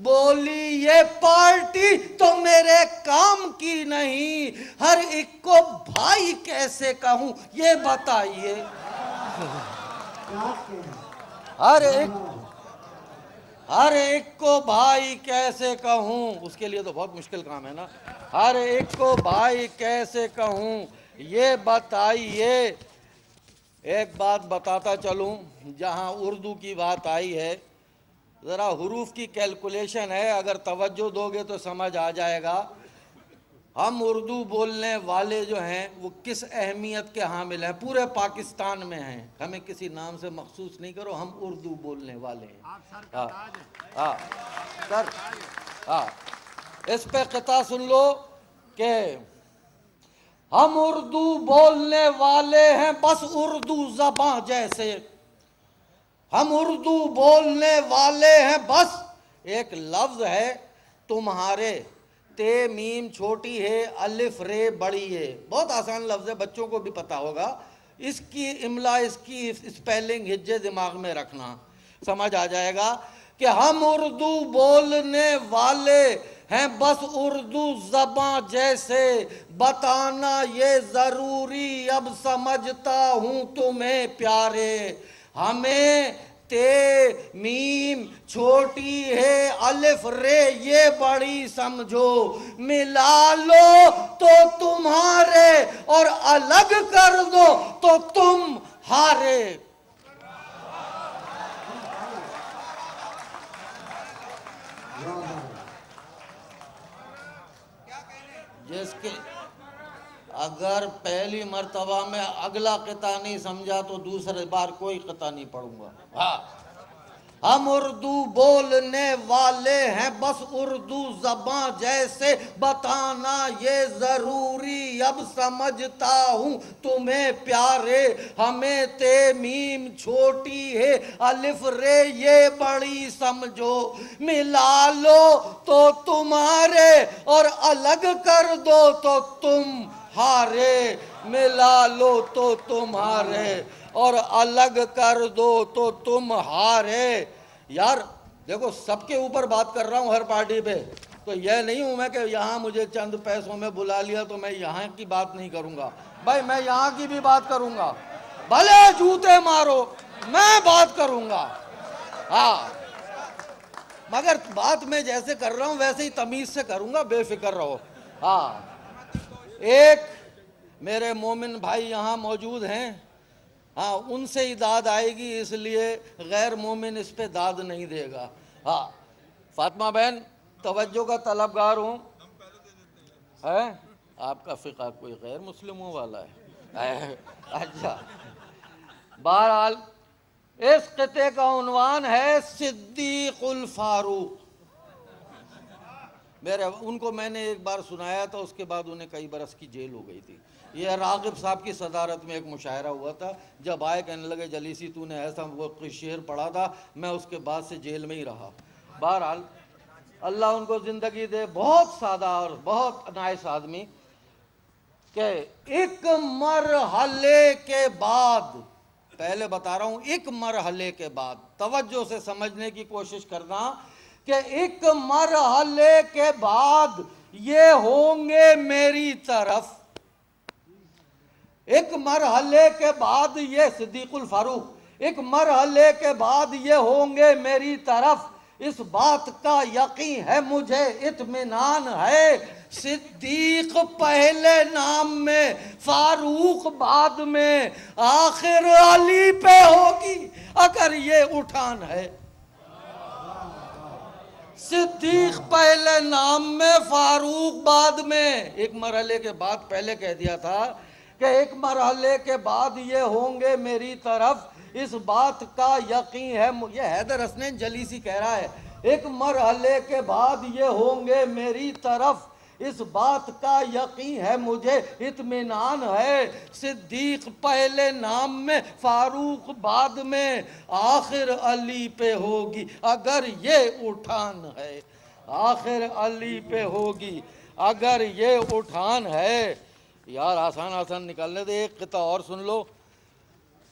बोली ये पार्टी तो मेरे काम की नहीं, हर एक को भाई कैसे कहूं ये बताइए। हर एक को भाई कैसे कहूं, उसके लिए तो बहुत मुश्किल काम है ना। हर एक को भाई कैसे कहूं ये बताइए। एक बात बताता चलूं, जहां उर्दू की बात आई है, ज़रा हुरूफ की कैलकुलेशन है, अगर तवज्जो दोगे तो समझ आ जाएगा। हम उर्दू बोलने वाले जो हैं वो किस अहमियत के हामिल हैं, पूरे पाकिस्तान में हैं। हमें किसी नाम से मखसूस नहीं करो, हम उर्दू बोलने वाले हैं। हाँ सर, हाँ इस पे क़िता सुन लो कि हम उर्दू बोलने वाले हैं बस उर्दू ज़बां जैसे, हम उर्दू बोलने वाले हैं बस। एक लफ्ज़ है तुम्हारे, ते मीम छोटी है, अलिफ रे बड़ी है, बहुत आसान लफ्ज़ है, बच्चों को भी पता होगा। इसकी इमला, इसकी स्पेलिंग हिज्जे दिमाग में रखना, समझ आ जाएगा कि हम उर्दू बोलने वाले हैं बस उर्दू ज़बां जैसे, बताना ये ज़रूरी अब समझता हूँ तुम्हें प्यारे। हमें ते मीम छोटी है, अलिफ रे ये बड़ी समझो, मिला लो तो तुम्हारे और अलग कर दो तो तुम हारे। जिसके अगर पहली मर्तबा में अगला क़िता नहीं समझा तो दूसरी बार कोई क़िता नहीं पढ़ूंगा। हाँ, हम उर्दू बोलने वाले हैं बस उर्दू ज़बां जैसे, बताना ये ज़रूरी अब समझता हूँ तुम्हें प्यारे। हमें ते मीम छोटी है, अलिफ रे ये बड़ी समझो, मिला लो तो तुम्हारे और अलग कर दो तो तुम हारे। मिला लो तो तुम्हारे और अलग कर दो तो तुम हारे। यार देखो, सबके ऊपर बात कर रहा हूँ हर पार्टी पे, तो यह नहीं हूँ मैं कि यहाँ मुझे चंद पैसों में बुला लिया तो मैं यहाँ की बात नहीं करूँगा। भाई मैं यहाँ की भी बात करूँगा, भले जूते मारो, मैं बात करूँगा। हाँ, मगर बात मैं जैसे कर रहा हूँ वैसे ही तमीज़ से करूँगा, बेफिक्र रहो। हाँ, एक मेरे मोमिन भाई यहाँ मौजूद हैं, हाँ उनसे ही दाद आएगी, इसलिए गैर मोमिन इस पे दाद नहीं देगा। हाँ फातिमा बहन, तवज्जो का तलबगार हूँ। है आपका फ़िक़ा कोई गैर मुस्लिमों वाला है? अच्छा, बहरहाल इस क़िते का उन्वान है सिद्दीक़ुल फ़ारूक। उनको मैंने एक बार सुनाया था, उसके बाद उन्हें कई बरस की जेल हो गई थी। ये रागिब साहब की सदारत में एक मुशायरा हुआ था, जब आए कहने लगे जलीसी तूने ऐसा वो कोई शेर पढ़ा था, मैं उसके बाद से जेल में ही रहा। बहरहाल अल्लाह उनको ज़िंदगी दे, बहुत सादा और बहुत नाइस आदमी। के एक मरहले के बाद, पहले बता रहा हूँ, एक मरहले के बाद, तवज्जो से समझने की कोशिश करना कि एक मरहले के बाद ये होंगे मेरी तरफ, एक मरहले के बाद ये सिद्दीकुल फारूक, एक मरहले के बाद ये होंगे मेरी तरफ, इस बात का यकीन है मुझे इत्मीनान है। सिद्दीक पहले नाम में, फारूक बाद में, आखिर अली पे होगी अगर ये उठान है। सिद्दीक पहले नाम में, फारूक बाद में। एक मरहले के बाद, पहले कह दिया था कि एक मरहले के बाद ये होंगे मेरी तरफ, इस बात का यकीन है। ये हैदर हसनैन जलीसी कह रहा है, एक मरहले के बाद ये होंगे मेरी तरफ, इस बात का यकीन है मुझे इत्मीनान है। सिद्दीक पहले नाम में, फारूक बाद में, आखिर अली पे होगी अगर ये उठान है, आखिर अली पे होगी अगर ये उठान है। यार आसान आसान निकालने दे। एक क़िता और सुन लो।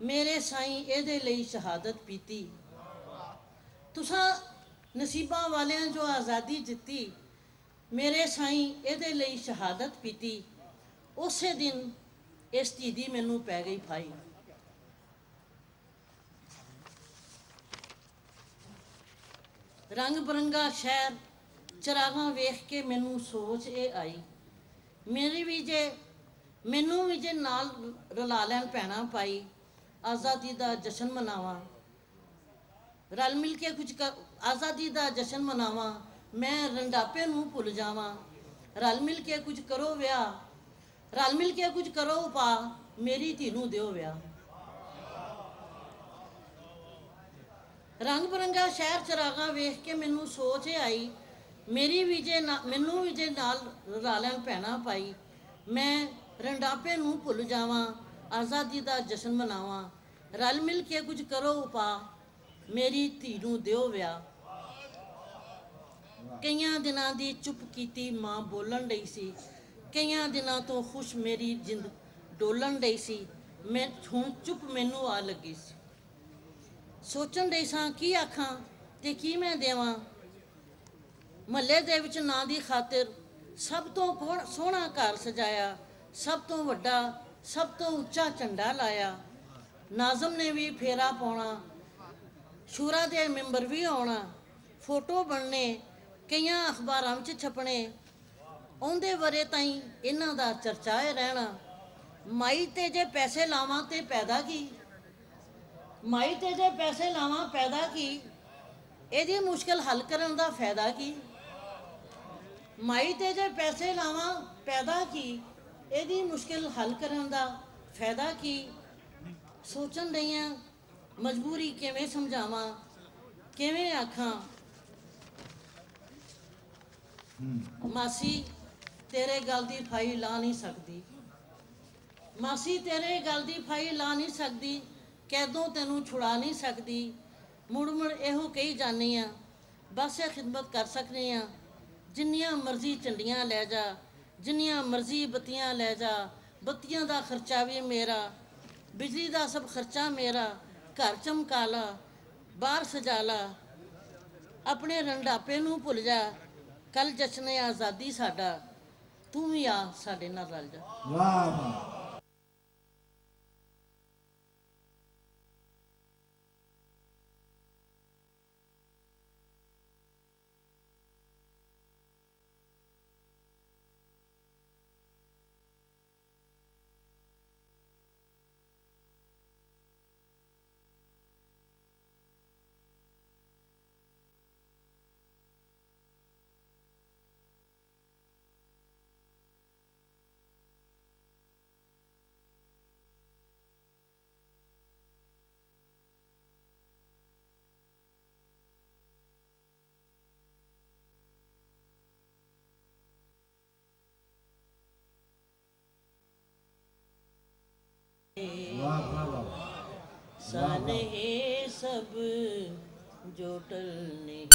ਮੇਰੇ ਸਾਈਂ ਇਹਦੇ ਲਈ ਸ਼ਹਾਦਤ ਪੀਤੀ। ਤੁਸਾਂ ਨਸੀਬਾਂ ਵਾਲਿਆਂ ਜੋ ਆਜ਼ਾਦੀ ਦਿੱਤੀ, ਮੇਰੇ ਸਾਈਂ ਇਹਦੇ ਲਈ ਸ਼ਹਾਦਤ ਪੀਤੀ। ਉਸੇ ਦਿਨ ਇਸ ਧੀ ਦੀ ਮੈਨੂੰ ਪੈ ਗਈ ਫਾਈ। ਰੰਗ ਬਰੰਗਾ ਸ਼ਹਿਰ ਚਰਾਗਾਂ ਵੇਖ ਕੇ ਮੈਨੂੰ ਸੋਚ ਇਹ ਆਈ, ਮੈਨੂੰ ਵੀ ਜੇ ਨਾਲ ਰਲਾ ਲੈਣ ਭੈਣਾਂ ਪਾਈ, ਆਜ਼ਾਦੀ ਦਾ ਜਸ਼ਨ ਮਨਾਵਾਂ, ਰਲ ਮਿਲ ਕੇ ਆਜ਼ਾਦੀ ਦਾ ਜਸ਼ਨ ਮਨਾਵਾਂ, ਮੈਂ ਰੰਡਾਪੇ ਨੂੰ ਭੁੱਲ ਜਾਵਾਂ। ਰਲ ਮਿਲ ਕੇ ਕੁਝ ਕਰੋ ਵਿਆਹ, ਰਲ ਮਿਲ ਕੇ ਕੁਝ ਕਰੋ ਉਪਾਅ, ਮੇਰੀ ਧੀ ਨੂੰ ਦਿਓ ਵਿਆਹ। ਰੰਗ ਬਰੰਗਾ ਸ਼ਹਿਰ ਚਰਾਗਾਂ ਵੇਖ ਕੇ ਮੈਨੂੰ ਸੋਚ ਇਹ ਆਈ, ਮੈਨੂੰ ਵੀ ਜੇ ਨਾਲ ਰਲਾ ਲੈਣ ਭੈਣਾਂ ਪਾਈ, ਮੈਂ ਰੰਡਾਪੇ ਨੂੰ ਭੁੱਲ ਜਾਵਾਂ, ਆਜ਼ਾਦੀ ਦਾ ਜਸ਼ਨ ਮਨਾਵਾਂ। ਰਲ ਮਿਲ ਕੇ ਕੁਝ ਕਰੋ ਉਪਾਅ, ਮੇਰੀ ਧੀ ਨੂੰ ਦਿਓ ਵਿਆਹ। ਕਈਆਂ ਦਿਨਾਂ ਦੀ ਚੁੱਪ ਕੀਤੀ ਮਾਂ ਬੋਲਣ ਡਈ ਸੀ, ਕਈਆਂ ਦਿਨਾਂ ਤੋਂ ਖੁਸ਼ ਮੇਰੀ ਜਿੰਦ ਡੋਲਣ ਡਈ ਸੀ। ਮੈਂ ਹੁਣ ਚੁੱਪ ਮੈਨੂੰ ਆ ਲੱਗੀ ਸੀ, ਸੋਚਣ ਡਈ ਸਾਂ ਕੀ ਆਖਾਂ ਤੇ ਕੀ ਮੈਂ ਦੇਵਾਂ। ਮਹੱਲੇ ਦੇ ਵਿੱਚ ਨਾਂ ਦੀ ਖਾਤਰ ਸਭ ਤੋਂ ਸੋਹਣਾ ਘਰ ਸਜਾਇਆ, ਸਭ ਤੋਂ ਵੱਡਾ ਸਭ ਤੋਂ ਉੱਚਾ ਝੰਡਾ ਲਾਇਆ। ਨਾਜ਼ਮ ਨੇ ਵੀ ਫੇਰਾ ਪਾਉਣਾ, ਸ਼ੂਰਾ ਦੇ ਮੈਂਬਰ ਵੀ ਆਉਣਾ, ਫੋਟੋ ਬਣਨੇ, ਕਈਆਂ ਅਖਬਾਰਾਂ ਵਿੱਚ ਛਪਣੇ। ਆਉਂਦੇ ਵਰੇ ਤਾਈਂ ਇਹਨਾਂ ਦਾ ਚਰਚਾ ਰਹਿਣਾ। ਮਾਈ ਤੇ ਜੇ ਪੈਸੇ ਲਾਵਾਂ ਤੇ ਪੈਦਾ ਕੀ, ਮਾਈ ਤੇ ਜੇ ਪੈਸੇ ਲਾਵਾਂ ਪੈਦਾ ਕੀ, ਇਹਦੀ ਮੁਸ਼ਕਿਲ ਹੱਲ ਕਰਨ ਦਾ ਫਾਇਦਾ ਕੀ। ਮਾਈ ਤੇ ਜੇ ਪੈਸੇ ਲਾਵਾਂ ਪੈਦਾ ਕੀ, ਇਹਦੀ ਮੁਸ਼ਕਿਲ ਹੱਲ ਕਰਨ ਦਾ ਫਾਇਦਾ ਕੀ। ਸੋਚਣ ਡਈ ਆਂ ਮਜਬੂਰੀ ਕਿਵੇਂ ਸਮਝਾਵਾਂ, ਕਿਵੇਂ ਆਖਾਂ। ਮਾਸੀ ਤੇਰੇ ਗੱਲ ਦੀ ਫਾਈ ਲਾ ਨਹੀਂ ਸਕਦੀ, ਮਾਸੀ ਤੇਰੇ ਗੱਲ ਦੀ ਫਾਈ ਲਾ ਨਹੀਂ ਸਕਦੀ, ਕੈਦੋਂ ਤੈਨੂੰ ਛੁਡਾ ਨਹੀਂ ਸਕਦੀ। ਮੁੜ ਮੁੜ ਇਹੋ ਕਹੀ ਜਾਂਦੀ ਆ, ਬਸ ਇਹ ਖਿਦਮਤ ਕਰ ਸਕਦੀ ਆ। ਜਿੰਨੀਆਂ ਮਰਜ਼ੀ ਝੰਡੀਆਂ ਲੈ ਜਾ, ਜਿੰਨੀਆਂ ਮਰਜ਼ੀ ਬੱਤੀਆਂ ਲੈ ਜਾ, ਬੱਤੀਆਂ ਦਾ ਖਰਚਾ ਵੀ ਮੇਰਾ, ਬਿਜਲੀ ਦਾ ਸਭ ਖਰਚਾ ਮੇਰਾ। ਘਰ ਚਮਕਾ ਲਾ, ਬਾਹਰ ਸਜਾ ਲਾ, ਆਪਣੇ ਰੰਡਾਪੇ ਨੂੰ ਭੁੱਲ ਜਾ। ਕੱਲ ਜਸ਼ਨ ਆਜ਼ਾਦੀ ਸਾਡਾ, ਤੂੰ ਵੀ ਆ ਸਾਡੇ ਨਾਲ ਰਲ ਜਾ। ਵਾਹ ਵਾਹ। सन है सब जो टलने